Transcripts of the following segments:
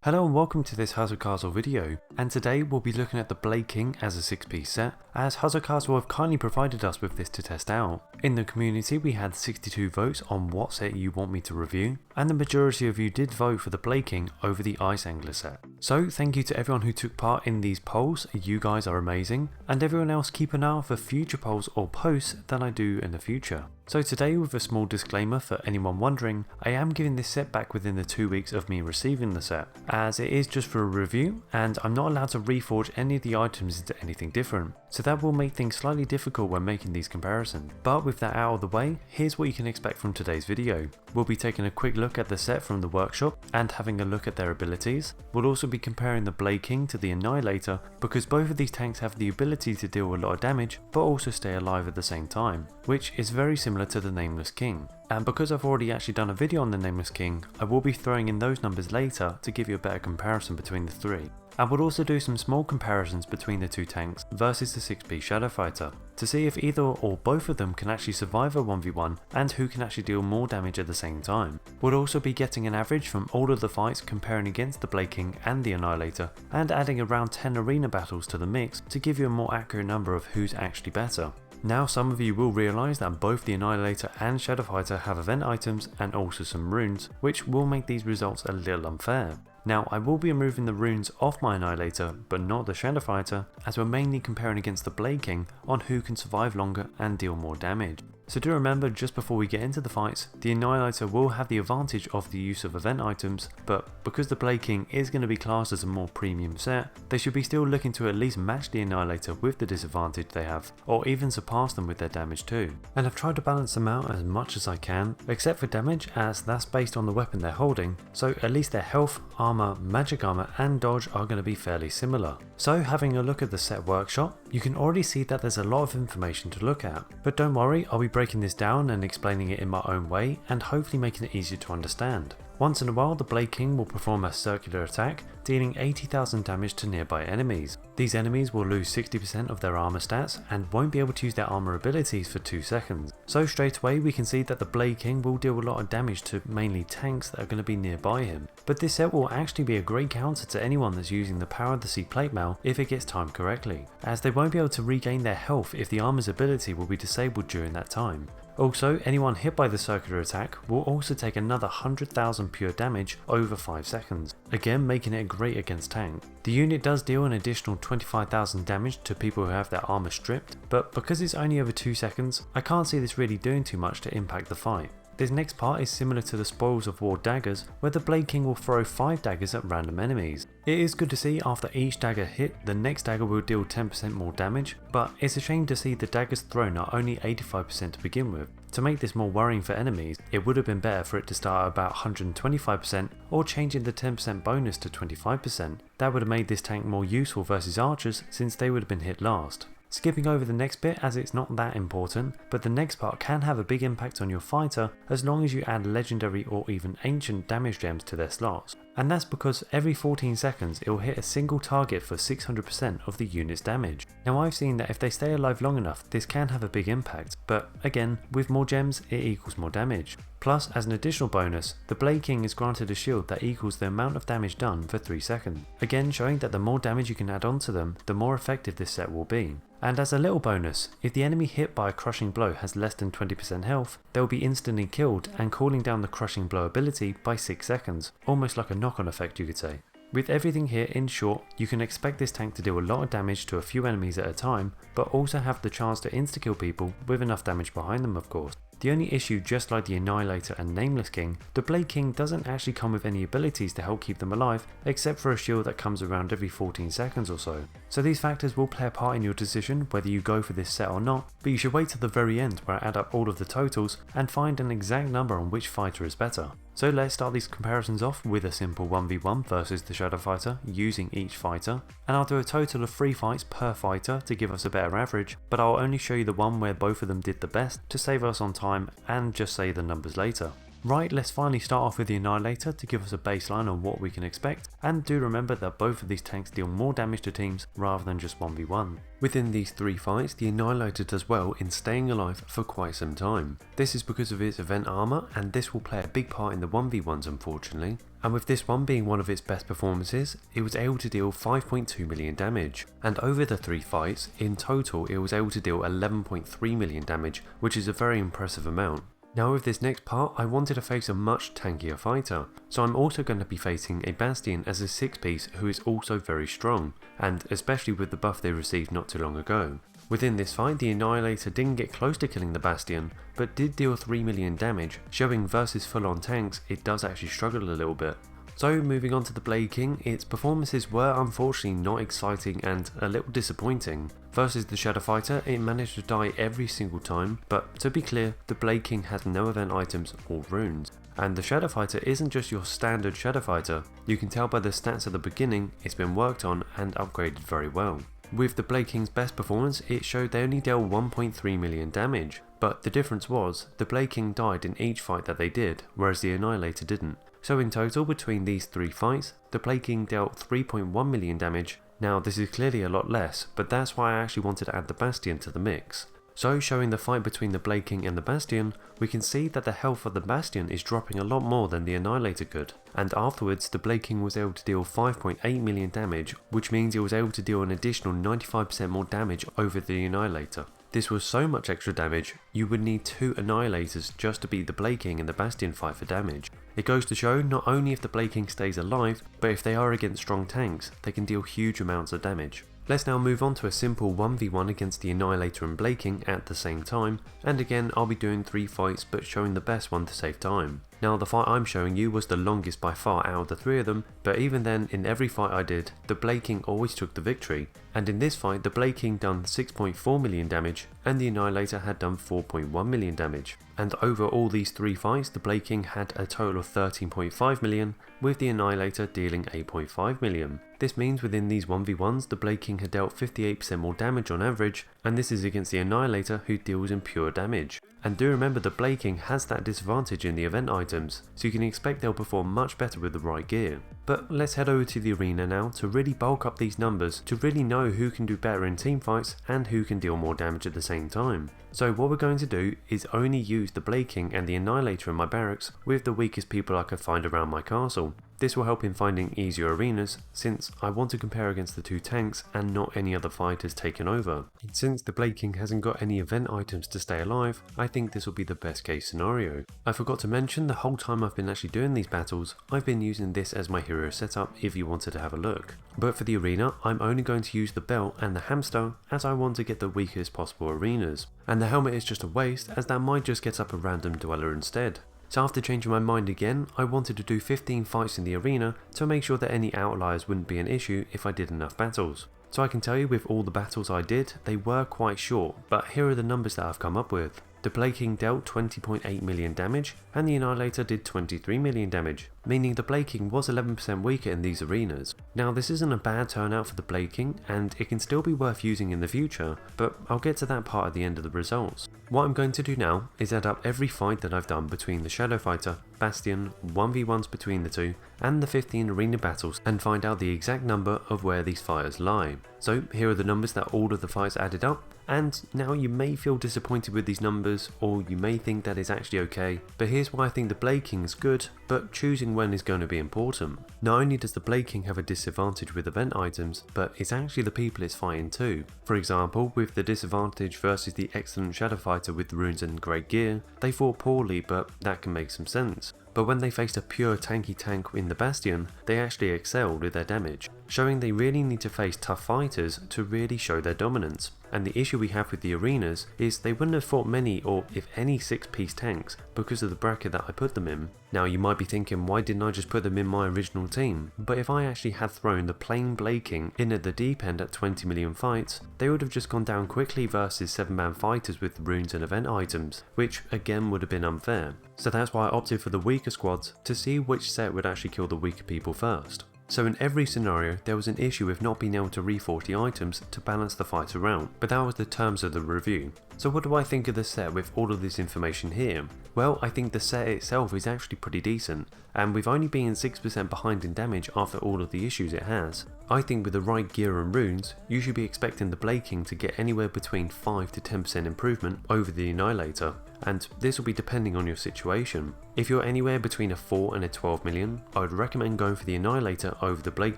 Hello and welcome to this Hustle Castle video, and today we'll be looking at the Blade King as a 6-piece set, as Hustle Castle have kindly provided us with this to test out. In the community we had 62 votes on what set you want me to review, and the majority of you did vote for the Blade King over the Ice Angler set. So thank you to everyone who took part in these polls, you guys are amazing, and everyone else keep an eye out for future polls or posts that I do in the future. So today, with a small disclaimer for anyone wondering, I am giving this set back within the 2 weeks of me receiving the set, as it is just for a review and I'm not allowed to reforge any of the items into anything different, so that will make things slightly difficult when making these comparisons. But with that out of the way, here's what you can expect from today's video. We'll be taking a quick look at the set from the workshop and having a look at their abilities. We'll also be comparing the Blade King to the Annihilator, because both of these tanks have the ability to deal a lot of damage but also stay alive at the same time, which is very similar to the Nameless King. And because I've already actually done a video on the Nameless King, I will be throwing in those numbers later to give you a better comparison between the three. And we'll also do some small comparisons between the two tanks versus the 6-piece Shadow Fighter, to see if either or both of them can actually survive a 1v1 and who can actually deal more damage at the same time. We'll also be getting an average from all of the fights comparing against the Blade King and the Annihilator, and adding around 10 arena battles to the mix to give you a more accurate number of who's actually better. Now some of you will realise that both the Annihilator and Shadow Fighter have event items and also some runes, which will make these results a little unfair. Now I will be removing the runes off my Annihilator but not the Shadow Fighter, as we're mainly comparing against the Blade King on who can survive longer and deal more damage. So do remember, just before we get into the fights, the Annihilator will have the advantage of the use of event items, but because the Blade King is going to be classed as a more premium set, they should be still looking to at least match the Annihilator with the disadvantage they have, or even surpass them with their damage too. And I've tried to balance them out as much as I can, except for damage, as that's based on the weapon they're holding, so at least their health, armor, magic armor and dodge are going to be fairly similar. So having a look at the set workshop, you can already see that there's a lot of information to look at, but don't worry, I'll be breaking this down and explaining it in my own way and hopefully making it easier to understand. Once in a while, the Blade King will perform a circular attack, dealing 80,000 damage to nearby enemies. These enemies will lose 60% of their armor stats and won't be able to use their armor abilities for 2 seconds. So straight away we can see that the Blade King will deal a lot of damage to mainly tanks that are going to be nearby him. But this set will actually be a great counter to anyone that's using the Power of the Sea plate mail if it gets timed correctly, as they won't be able to regain their health if the armor's ability will be disabled during that time. Also, anyone hit by the circular attack will also take another 100,000 pure damage over 5 seconds, again making it great against tank. The unit does deal an additional 25,000 damage to people who have their armor stripped, but because it's only over 2 seconds, I can't see this really doing too much to impact the fight. This next part is similar to the Spoils of War daggers, where the Blade King will throw 5 daggers at random enemies. It is good to see after each dagger hit, the next dagger will deal 10% more damage, but it's a shame to see the daggers thrown are only 85% to begin with. To make this more worrying for enemies, it would have been better for it to start at about 125% or changing the 10% bonus to 25%. That would have made this tank more useful versus archers, since they would have been hit last. Skipping over the next bit as it's not that important, but the next part can have a big impact on your fighter as long as you add legendary or even ancient damage gems to their slots. And that's because every 14 seconds it will hit a single target for 600% of the unit's damage. Now I've seen that if they stay alive long enough, this can have a big impact, but again, with more gems it equals more damage. Plus, as an additional bonus, the Blade King is granted a shield that equals the amount of damage done for 3 seconds, again showing that the more damage you can add onto them, the more effective this set will be. And as a little bonus, if the enemy hit by a crushing blow has less than 20% health, they will be instantly killed and cooling down the crushing blow ability by 6 seconds, almost like a knock-on effect you could say. With everything here in short, you can expect this tank to deal a lot of damage to a few enemies at a time, but also have the chance to insta-kill people with enough damage behind them of course. The only issue, just like the Annihilator and Nameless King, the Blade King doesn't actually come with any abilities to help keep them alive, except for a shield that comes around every 14 seconds or so. So these factors will play a part in your decision whether you go for this set or not, but you should wait till the very end where I add up all of the totals and find an exact number on which fighter is better. So let's start these comparisons off with a simple 1v1 versus the Shadow Fighter using each fighter, and I'll do a total of 3 fights per fighter to give us a better average, but I'll only show you the one where both of them did the best to save us on time and just say the numbers later. Right, let's finally start off with the Annihilator to give us a baseline on what we can expect, and do remember that both of these tanks deal more damage to teams rather than just 1v1. Within these 3 fights, the Annihilator does well in staying alive for quite some time. This is because of its event armor, and this will play a big part in the 1v1s unfortunately, and with this one being one of its best performances, it was able to deal 5.2 million damage, and over the 3 fights, in total it was able to deal 11.3 million damage, which is a very impressive amount. Now with this next part, I wanted to face a much tankier fighter, so I'm also going to be facing a Bastion as a 6-piece who is also very strong, and especially with the buff they received not too long ago. Within this fight, the Annihilator didn't get close to killing the Bastion, but did deal 3 million damage, showing versus full on tanks it does actually struggle a little bit. So moving on to the Blade King, its performances were unfortunately not exciting and a little disappointing. Versus the Shadow Fighter, it managed to die every single time, but to be clear, the Blade King had no event items or runes. And the Shadow Fighter isn't just your standard Shadow Fighter, you can tell by the stats at the beginning it's been worked on and upgraded very well. With the Blade King's best performance, it showed they only dealt 1.3 million damage, but the difference was, the Blade King died in each fight that they did, whereas the Annihilator didn't. So in total between these 3 fights, the Blade King dealt 3.1 million damage. Now this is clearly a lot less, but that's why I actually wanted to add the Bastion to the mix. So showing the fight between the Blade King and the Bastion, we can see that the health of the Bastion is dropping a lot more than the Annihilator could, and afterwards the Blade King was able to deal 5.8 million damage, which means it was able to deal an additional 95% more damage over the Annihilator. This was so much extra damage, you would need 2 Annihilators just to beat the Blade King in the Bastion fight for damage. It goes to show not only if the Blade King stays alive, but if they are against strong tanks, they can deal huge amounts of damage. Let's now move on to a simple 1v1 against the Annihilator and Blade King at the same time, and again I'll be doing 3 fights but showing the best one to save time. Now the fight I'm showing you was the longest by far out of the 3 of them, but even then in every fight I did, the Blade King always took the victory, and in this fight the Blade King done 6.4 million damage and the Annihilator had done 4.1 million damage. And over all these 3 fights the Blade King had a total of 13.5 million, with the Annihilator dealing 8.5 million. This means within these 1v1s the Blade King had dealt 58% more damage on average, and this is against the Annihilator who deals in pure damage. And do remember the Blade King has that disadvantage in the event items, so you can expect they'll perform much better with the right gear. But let's head over to the arena now to really bulk up these numbers to really know who can do better in team fights and who can deal more damage at the same time. So what we're going to do is only use the Blade King and the Annihilator in my barracks with the weakest people I could find around my castle. This will help in finding easier arenas, since I want to compare against the 2 tanks and not any other fighters taken over. And since the Blade King hasn't got any event items to stay alive, I think this will be the best case scenario. I forgot to mention the whole time I've been actually doing these battles, I've been using this as my hero setup if you wanted to have a look. But for the arena, I'm only going to use the belt and the hamster as I want to get the weakest possible arenas. And the helmet is just a waste as that might just get up a random dweller instead. So after changing my mind again, I wanted to do 15 fights in the arena to make sure that any outliers wouldn't be an issue if I did enough battles. So I can tell you with all the battles I did, they were quite short, but here are the numbers that I've come up with. The Blade King dealt 20.8 million damage and the Annihilator did 23 million damage, meaning the Blade King was 11% weaker in these arenas. Now this isn't a bad turnout for the Blade King and it can still be worth using in the future, but I'll get to that part at the end of the results. What I'm going to do now is add up every fight that I've done between the Shadow Fighter, Bastion, 1v1s between the 2 and the 15 arena battles and find out the exact number of where these fighters lie. So here are the numbers that all of the fights added up, and now you may feel disappointed with these numbers or you may think that it's actually okay, but here's why I think the Blade King is good, but choosing when is going to be important. Not only does the Blade King have a disadvantage with event items, but it's actually the people it's fighting too. For example, with the disadvantage versus the excellent Shadow Fighter with the runes and great gear, they fought poorly, but that can make some sense. But when they faced a pure tanky tank in the Bastion, they actually excelled with their damage, showing they really need to face tough fighters to really show their dominance. And the issue we have with the arenas is they wouldn't have fought many or if any 6-piece tanks because of the bracket that I put them in. Now you might be thinking, why didn't I just put them in my original team? But if I actually had thrown the plain Blade King in at the deep end at 20 million fights, they would have just gone down quickly versus 7-man fighters with runes and event items, which again would have been unfair. So that's why I opted for the weaker squads to see which set would actually kill the weaker people first. So in every scenario there was an issue with not being able to reforge the items to balance the fight around, but that was the terms of the review. So what do I think of the set with all of this information here? Well, I think the set itself is actually pretty decent, and with only being 6% behind in damage after all of the issues it has, I think with the right gear and runes, you should be expecting the Blade King to get anywhere between 5 to 10% improvement over the Annihilator. and this will be depending on your situation. If you're anywhere between a 4 and a 12 million, I would recommend going for the Annihilator over the Blade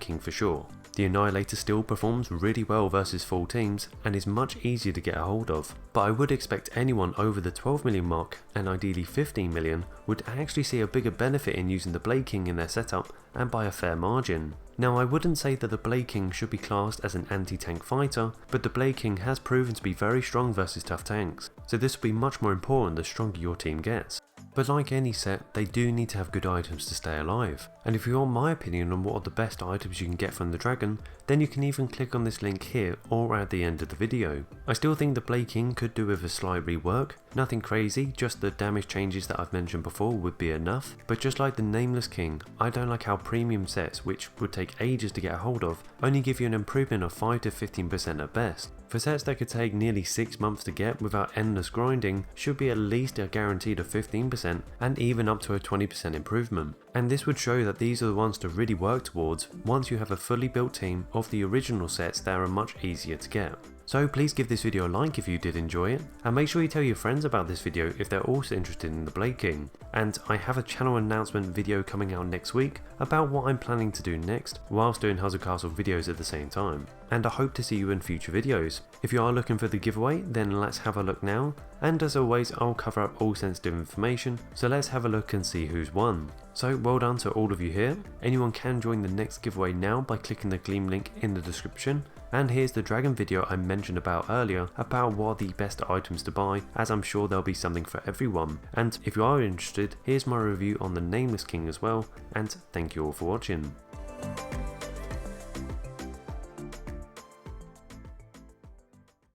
King for sure. The Annihilator still performs really well versus full teams and is much easier to get a hold of, but I would expect anyone over the 12 million mark and ideally 15 million would actually see a bigger benefit in using the Blade King in their setup, and by a fair margin. Now, I wouldn't say that the Blade King should be classed as an anti-tank fighter, but the Blade King has proven to be very strong versus tough tanks, so this will be much more important the stronger your team gets. But like any set, they do need to have good items to stay alive, and if you want my opinion on what are the best items you can get from the dragon, then you can even click on this link here or at the end of the video. I still think the Blade King could do with a slight rework, nothing crazy, just the damage changes that I've mentioned before would be enough, but just like the Nameless King, I don't like how premium sets, which would take ages to get a hold of, only give you an improvement of 5 to 15% at best. For sets that could take nearly 6 months to get without endless grinding, should be at least a guaranteed of 15% and even up to a 20% improvement. And this would show that these are the ones to really work towards once you have a fully built team of the original sets that are much easier to get. So please give this video a like if you did enjoy it, and make sure you tell your friends about this video if they're also interested in the Blade King. And I have a channel announcement video coming out next week about what I'm planning to do next, whilst doing Hustle Castle videos at the same time. And I hope to see you in future videos. If you are looking for the giveaway, then let's have a look now, and as always I'll cover up all sensitive information, so let's have a look and see who's won. So well done to all of you here. Anyone can join the next giveaway now by clicking the Gleam link in the description. And here's the dragon video I mentioned about earlier about what are the best items to buy, as I'm sure there'll be something for everyone. And if you are interested, here's my review on the Nameless King as well, and thank you all for watching.